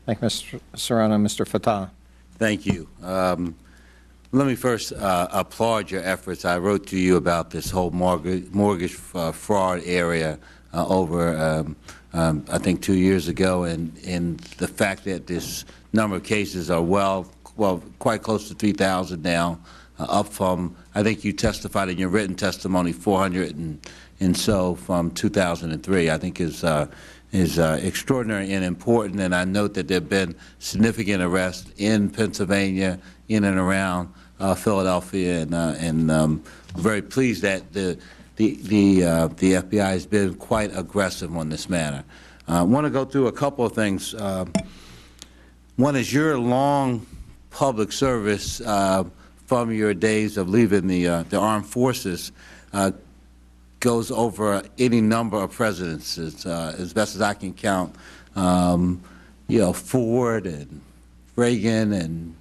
Thank you, Mr. Serrano. Mr. Fatah. Thank you. Let me first applaud your efforts. I wrote to you about this whole mortgage fraud area over, I think, 2 years ago, and the fact that this number of cases are quite close to 3,000 now, up from, I think you testified in your written testimony, 400 and so from 2003. I think is extraordinary and important, and I note that there have been significant arrests in Pennsylvania, in and around Philadelphia, and very pleased that the FBI has been quite aggressive on this matter. I want to go through a couple of things. One is your long public service from your days of leaving the armed forces goes over any number of presidents, as best as I can count. You know, Ford and Reagan and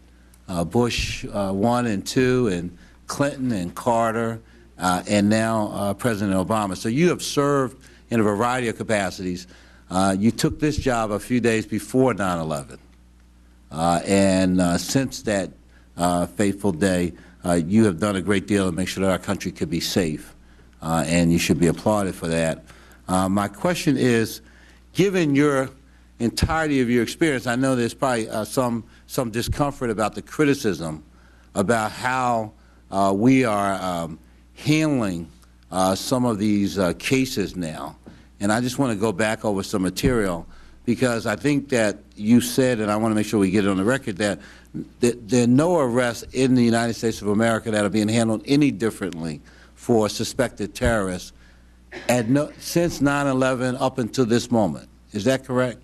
Bush 1 and 2 and Clinton and Carter and now President Obama. So you have served in a variety of capacities. You took this job a few days before 9/11, and since that fateful day, you have done a great deal to make sure that our country could be safe, and you should be applauded for that. My question is, given your entirety of your experience, I know there's probably some discomfort about the criticism about how we are handling some of these cases now. And I just want to go back over some material, because I think that you said, and I want to make sure we get it on the record, that there are no arrests in the United States of America that are being handled any differently for suspected terrorists since 9/11 up until this moment. Is that correct?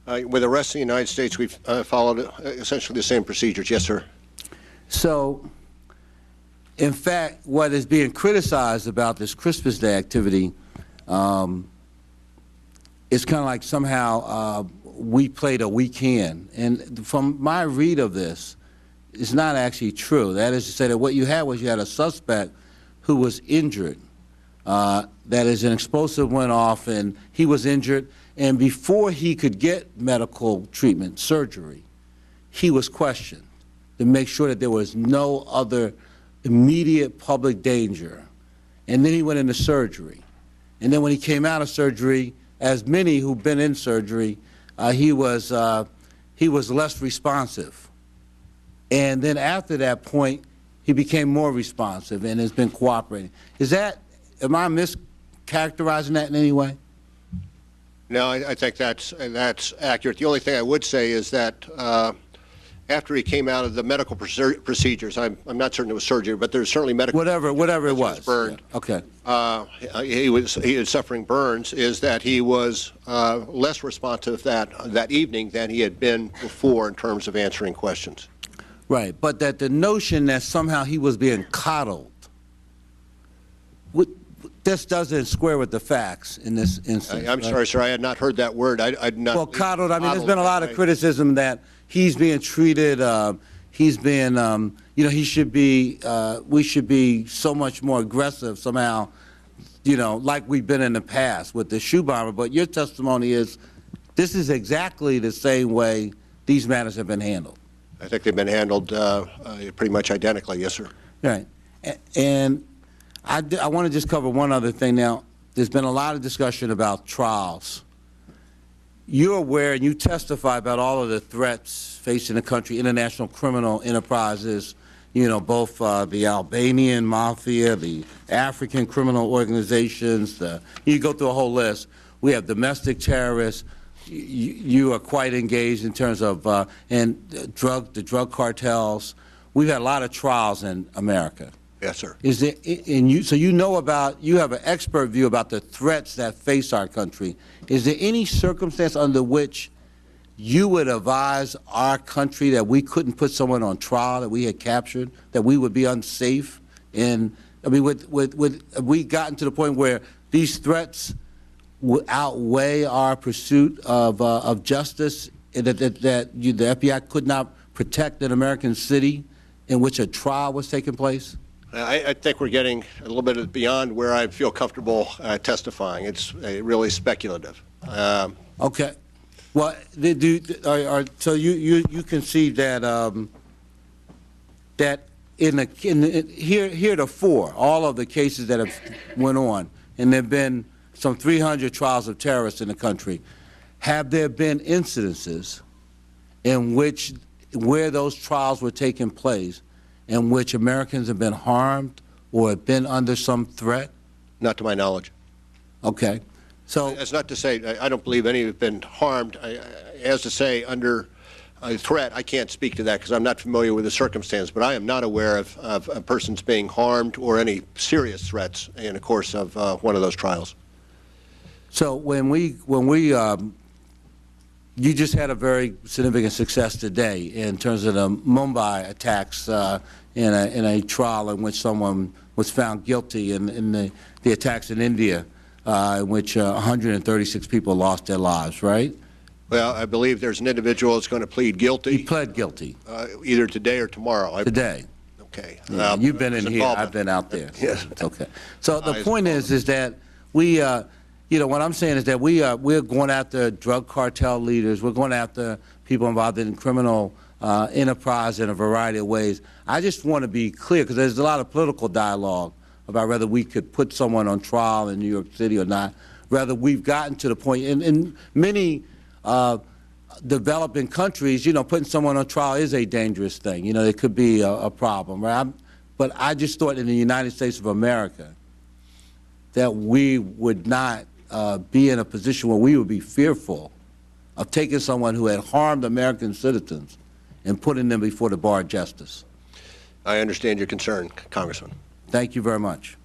With arrests in the United States, we've followed essentially the same procedures. Yes, sir. So, in fact, what is being criticized about this Christmas Day activity is kind of like somehow we played a weak hand. And from my read of this, it's not actually true. That is to say that what you had was you had a suspect who was injured. That is, an explosive went off and he was injured. And before he could get medical treatment, surgery, he was questioned to make sure that there was no other immediate public danger. And then he went into surgery. And then when he came out of surgery, as many who've been in surgery, he was less responsive. And then after that point, he became more responsive and has been cooperating. Am I mischaracterizing that in any way? No, I think that's accurate. The only thing I would say is that after he came out of the medical procedures, I'm not certain it was surgery, but there's certainly medical. Whatever it was. Burned. Yeah. Okay. He was suffering burns. Is that he was less responsive that evening than he had been before in terms of answering questions. Right, but that the notion that somehow he was being coddled, this doesn't square with the facts in this instance. I'm sorry, sir, I had not heard that word. I'd not. Well, coddled, I mean, there's been a lot of criticism that he's being treated, he's been, you know, he should be, we should be so much more aggressive somehow, you know, like we've been in the past with the shoe bomber. But your testimony is this is exactly the same way these matters have been handled. I think they've been handled pretty much identically, yes, sir. Right. And I want to just cover one other thing now. There's been a lot of discussion about trials. You're aware and you testify about all of the threats facing the country, international criminal enterprises, you know, both the Albanian mafia, the African criminal organizations, you go through a whole list. We have domestic terrorists. You are quite engaged in terms of the drug cartels. We've had a lot of trials in America. Yes, sir. Is there, so you know about, you have an expert view about the threats that face our country. Is there any circumstance under which you would advise our country that we couldn't put someone on trial that we had captured, that we would be unsafe? And I mean, have we gotten to the point where these threats would outweigh our pursuit of justice, that the FBI could not protect an American city in which a trial was taking place? I think we're getting a little bit beyond where I feel comfortable testifying. It's really speculative. Okay. Well, so you concede that that heretofore, all of the cases that have went on, and there have been some 300 trials of terrorists in the country, have there been incidences in which, where those trials were taking place, in which Americans have been harmed or have been under some threat? Not to my knowledge. Okay. So that's not to say I don't believe any have been harmed. As to say under a threat, I can't speak to that because I'm not familiar with the circumstance, but I am not aware of persons being harmed or any serious threats in the course of one of those trials. So you just had a very significant success today in terms of the Mumbai attacks in a trial in which someone was found guilty, in the attacks in India in which 136 people lost their lives, right? Well, I believe there's an individual that's going to plead guilty. He pled guilty. Either today or tomorrow. Today. Okay. Yeah, you've been in here. I've been out there. So yes. Okay. So the point is that we, you know, what I'm saying is that we're going after drug cartel leaders. We're going after people involved in criminal enterprise in a variety of ways. I just want to be clear because there's a lot of political dialogue about whether we could put someone on trial in New York City or not. Rather, we've gotten to the point in many developing countries, you know, putting someone on trial is a dangerous thing. You know, it could be a problem, right? But I just thought in the United States of America that we would not be in a position where we would be fearful of taking someone who had harmed American citizens and putting them before the bar of justice. I understand your concern, Congressman. Thank you very much.